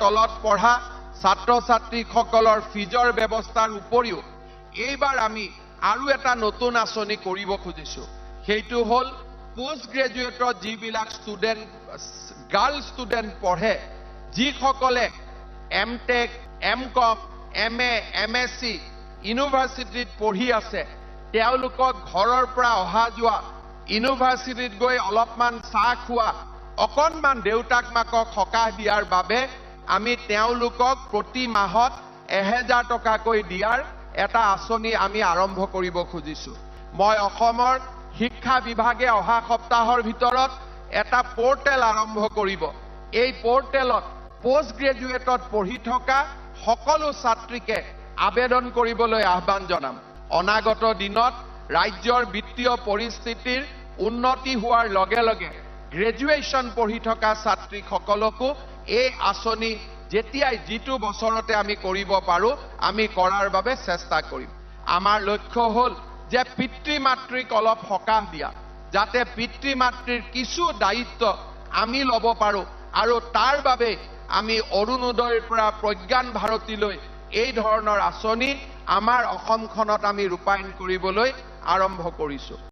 তলত পঢ়া ছাত্ৰ ছাত্ৰীসকলৰ ফিজৰ ব্যৱস্থাৰ উপৰিও এইবাৰ আমি আৰু এটা নতুন আঁচনি কৰিব খুজিছো সেইটো হল পোষ্ট গ্ৰেজুৱেটৰ যিবিলাক ষ্টুডেণ্ট গাৰ্ল ষ্টুডেণ্ট পঢ়ে যিসকলে এমটেক এমকম এমএ এমএসসি ইউনিভাৰ্চিটিত পঢ়ি আছে তেওঁলোকক ঘৰৰ পৰা অহা যোৱা ইউনিভাৰ্চিটিত গৈ অলপমান চাহ খোৱা অকণমান দেউতাক মাকক সকাহ দিয়াৰ বাবে আমি তেওঁলোকক প্ৰতি মাহত 1000 টকাকৈ দিয়াৰ এটা আঁচনি আমি আৰম্ভ কৰিব খুজিছো মই অসমৰ শিক্ষা বিভাগে অহা সপ্তাহৰ ভিতৰত এটা পোৰ্টেল আৰম্ভ কৰিব এই পোৰ্টেলত পোষ্ট গ্ৰেজুৱেটত পঢ়ি থকা সকলো ছাত্ৰীকে আবেদন কৰিবলৈ আহ্বান জনাম অনাগত দিনত ৰাজ্যৰ বিত্তীয় পৰিস্থিতিৰ উন্নতি হোৱাৰ লগে লগে গ্ৰেজুৱেচন পঢ়ি থকা ছাত্ৰীসকলকো এই আঁচনি যেতিয়াই যিটো বছৰতে আমি কৰিব পাৰো আমি কৰাৰ বাবে চেষ্টা কৰিম আমাৰ লক্ষ্য হল যে পিতৃ মাতৃক অলপ সকাহ দিয়া যাতে পিতৃ মাতৃৰ কিছু দায়িত্ব আমি ল'ব পাৰো আৰু তাৰ বাবে আমি অৰুণোদয়ৰ পৰা প্ৰজ্ঞান ভাৰতীলৈ এই ধৰণৰ আঁচনি আমাৰ অসমখনত আমি ৰূপায়ণ কৰিবলৈ আৰম্ভ কৰিছো